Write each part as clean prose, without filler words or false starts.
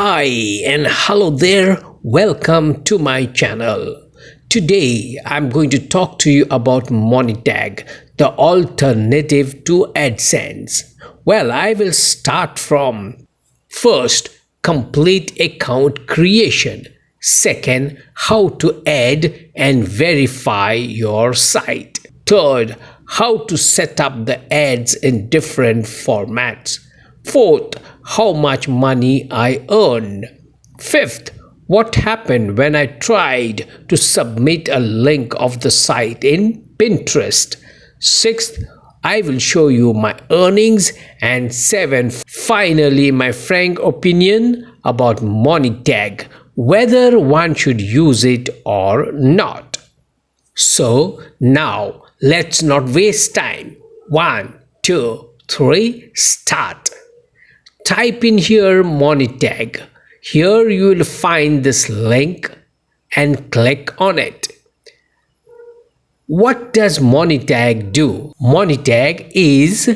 Hi and hello there. Welcome to my channel. Today I'm going to talk to you about Monetag, the alternative to AdSense. Well, I will start from first, complete account creation. Second, how to add and verify your site. Third, how to set up the ads in different formats. Fourth, how much money I earn. Fifth, what happened when I tried to submit a link of the site in Pinterest. Sixth, I will show you my earnings. And seventh, finally, my frank opinion about Monetag, whether one should use it or not. So now let's not waste time. 1, 2, 3, start. Type in here Monetag. Here you will find this link and click on it. What does Monetag do? Monetag is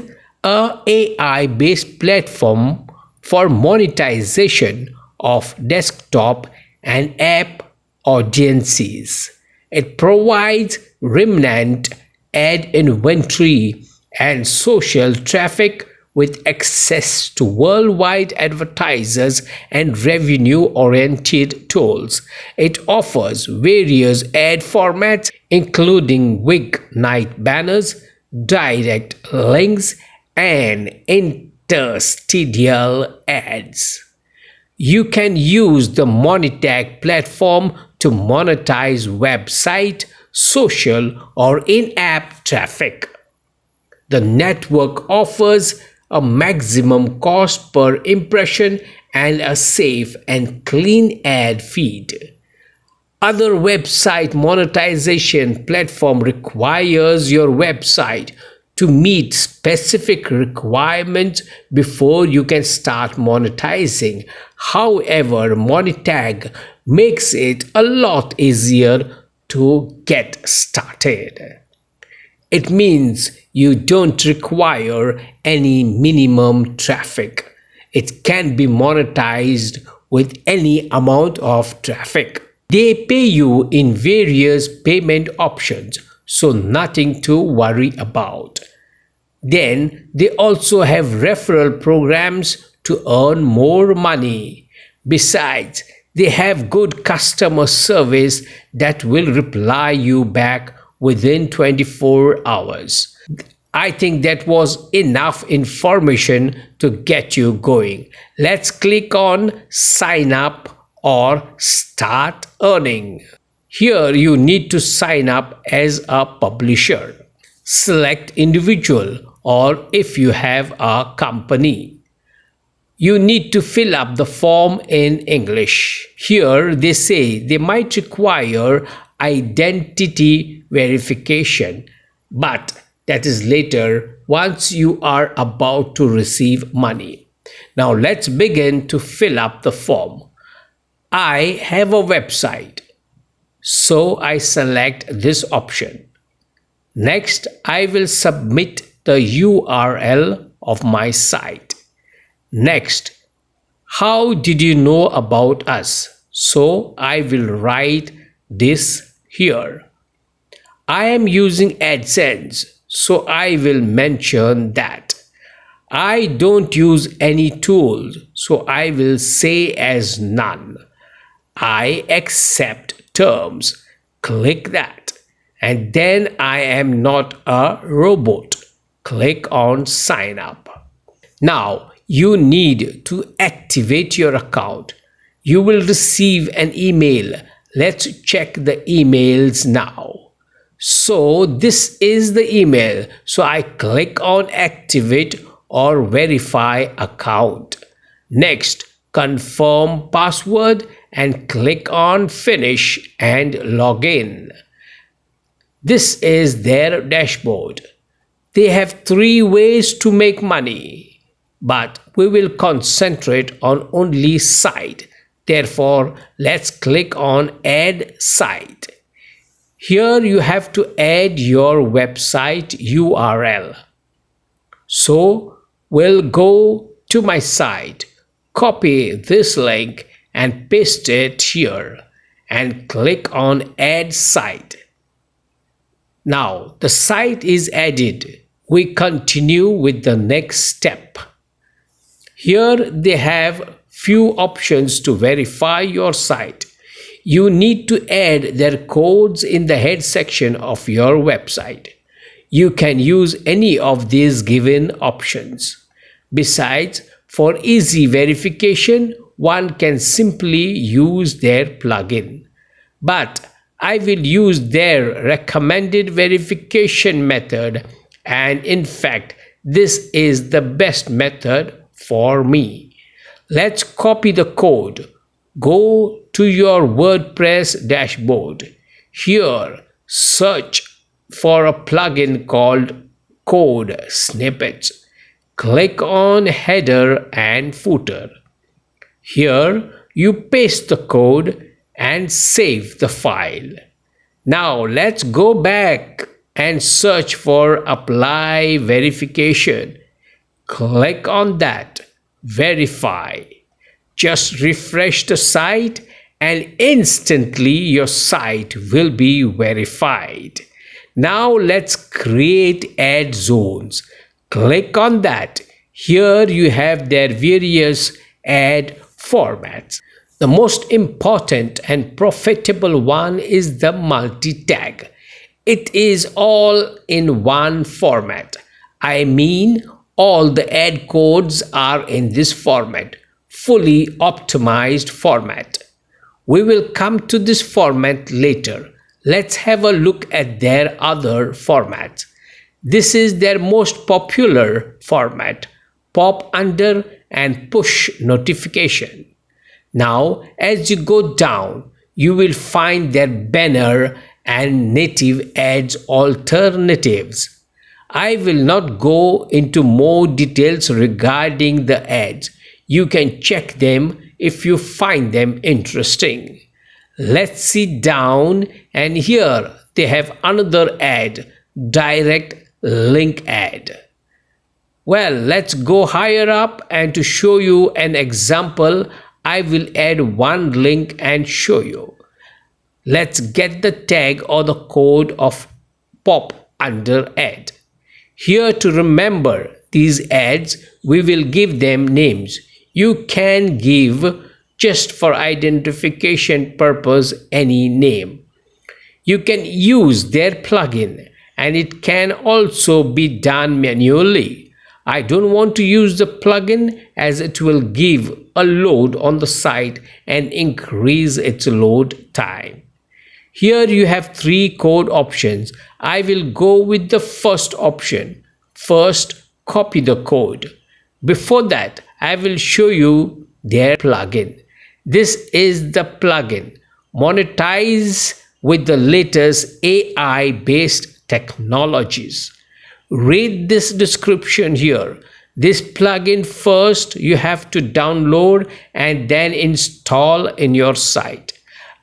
a AI-based platform for monetization of desktop and app audiences. It provides remnant ad inventory and social traffic with access to worldwide advertisers and revenue-oriented tools. It offers various ad formats including weeknight banners, direct links, and interstitial ads. You can use the Monetag platform to monetize website, social, or in-app traffic. The network offers a maximum cost per impression and a safe and clean ad feed. Other website monetization platform requires your website to meet specific requirements before you can start monetizing. However, Monetag makes it a lot easier to get started. It means you don't require any minimum traffic. It can be monetized with any amount of traffic. They pay you in various payment options, so nothing to worry about. Then they also have referral programs to earn more money. Besides, they have good customer service that will reply you back within 24 hours. I think that was enough information to get you going. Let's click on sign up or start earning. Here you need to sign up as a publisher. Select individual or if you have a company. You need to fill up the form in English. Here they say they might require identity verification, but that is later once you are about to receive money. Now let's begin to fill up the form. I have a website, so I select this option. Next, I will submit the URL of my site. Next, how did you know about us? So I will write this here. I am using AdSense, so I will mention that. I don't use any tools, so I will say as none. I accept terms. Click that. And then I am not a robot. Click on sign up. Now you need to activate your account. You will receive an email. Let's check the emails now. So this is the email. So I click on activate or verify account. Next, confirm password and click on finish and log in. This is their dashboard. They have 3 ways to make money, but we will concentrate on only site. Therefore, let's click on add site. Here you have to add your website URL. So we'll go to my site. Copy this link and paste it here and click on Add Site. Now the site is added. We continue with the next step. Here they have few options to verify your site. You need to add their codes in the head section of your website. You can use any of these given options. Besides, for easy verification, one can simply use their plugin. But I will use their recommended verification method, and in fact, this is the best method for me. Let's copy the code. Go to your WordPress dashboard. Here, search for a plugin called Code Snippets. Click on Header and Footer. Here, you paste the code and save the file. Now let's go back and search for Apply Verification. Click on that. Verify. Just refresh the site and instantly your site will be verified. Now let's create ad zones. Click on that. Here you have their various ad formats. The most important and profitable one is the multi-tag. It is all in one format. I mean, all the ad codes are in this format, fully optimized format. We will come to this format later. Let's have a look at their other formats. This is their most popular format, pop under and push notification. Now, as you go down, you will find their banner and native ads alternatives. I will not go into more details regarding the ads. You can check them if you find them interesting. Let's see down, and here they have another ad, direct link ad. Well, let's go higher up, and to show you an example, I will add one link and show you. Let's get the tag or the code of pop under ad. Here to remember these ads, we will give them names. You can give, just for identification purpose, any name. You can use their plugin, and it can also be done manually. I don't want to use the plugin as it will give a load on the site and increase its load time. Here you have three code options. I will go with the first option. First, copy the code. Before that, I will show you their plugin. This is the plugin. Monetize with the latest AI-based technologies. Read this description here. This plugin first you have to download and then install in your site.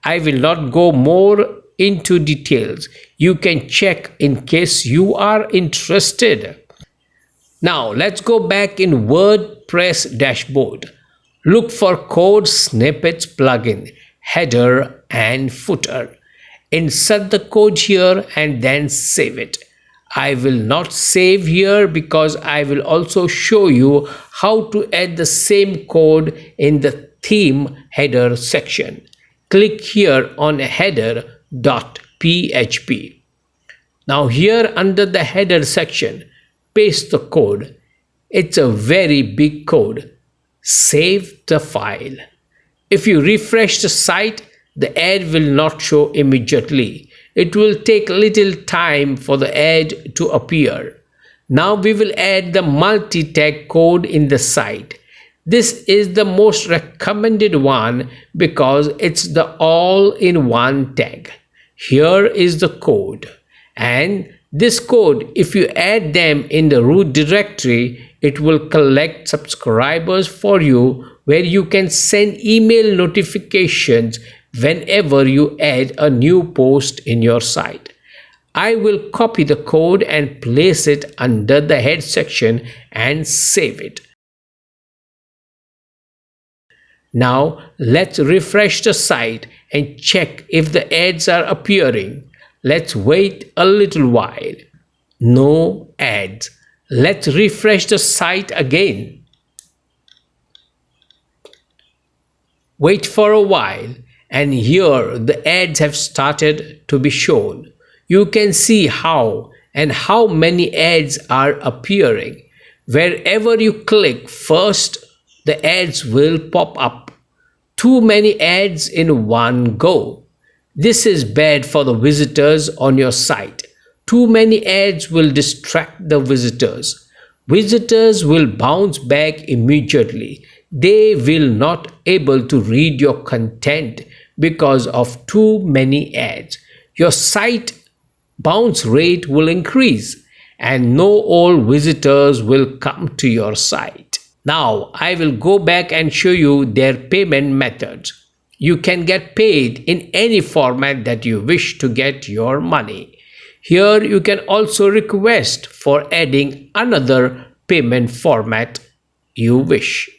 I will not go more into details. You can check in case you are interested. Now let's go back in WordPress dashboard. Look for Code Snippets plugin, header and footer. Insert the code here and then save it. I will not save here because I will also show you how to add the same code in the theme header section. Click here on header.php. Now here under the header section, paste the code. It's a very big code. Save the file. If you refresh the site, the ad will not show immediately. It will take little time for the ad to appear. Now we will add the multi-tag code in the site. This is the most recommended one because it's the all-in-one tag. Here is the code. And this code, if you add them in the root directory, it will collect subscribers for you where you can send email notifications whenever you add a new post in your site. I will copy the code and place it under the head section and save it. Now let's refresh the site and check if the ads are appearing. Let's wait a little while. No ads. Let's refresh the site again. Wait for a while, and here the ads have started to be shown. You can see how and how many ads are appearing. Wherever you click first, the ads will pop up. Too many ads in one go. This is bad for the visitors on your site. Too many ads will distract the visitors. Visitors will bounce back immediately. They will not able to read your content because of too many ads. Your site bounce rate will increase and no all visitors will come to your site. Now I will go back and show you their payment methods. You can get paid in any format that you wish to get your money. Here you can also request for adding another payment format you wish.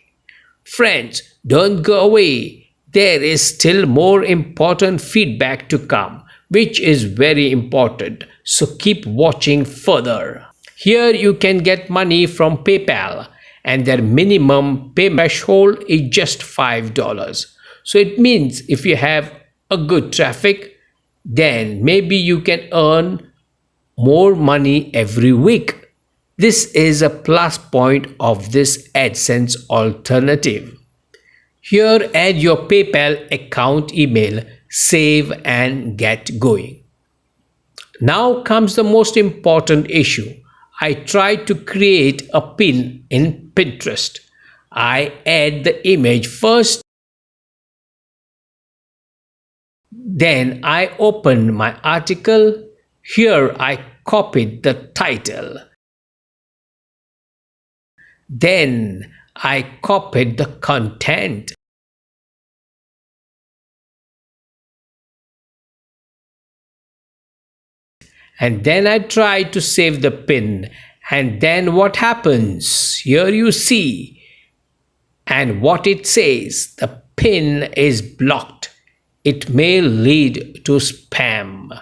Friends, don't go away. There is still more important feedback to come, which is very important. So keep watching further. Here you can get money from PayPal and their minimum payment threshold is just $5. So it means if you have a good traffic, then maybe you can earn more money every week. This is a plus point of this AdSense alternative. Here add your PayPal account email, save and get going. Now comes the most important issue. I try to create a pin in Pinterest. I add the image first. Then I open my article. Here I copied the title. Then I copied the content. And then I try to save the pin. And then what happens? Here you see. And what it says, the pin is blocked. It may lead to spam.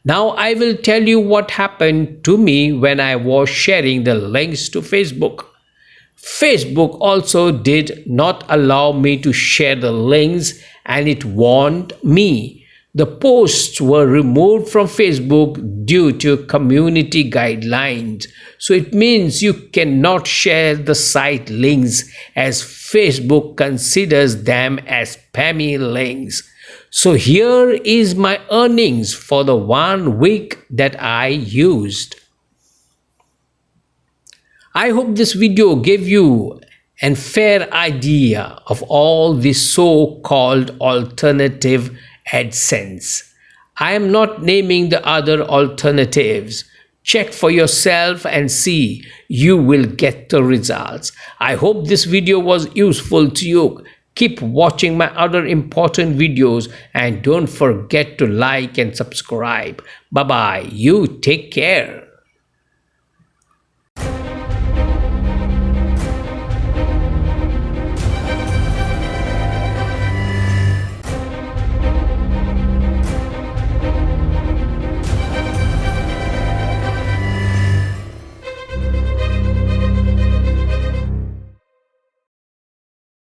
Now I will tell you what happened to me when I was sharing the links to Facebook. Facebook also did not allow me to share the links and it warned me. The posts were removed from Facebook due to community guidelines. So it means you cannot share the site links as Facebook considers them as spammy links. So here is my earnings for the 1 week that I used. I hope this video gave you a fair idea of all the so-called alternative AdSense. I am not naming the other alternatives. Check for yourself and see. You will get the results. I hope this video was useful to you. Keep watching my other important videos and don't forget to like and subscribe. Bye bye. You take care.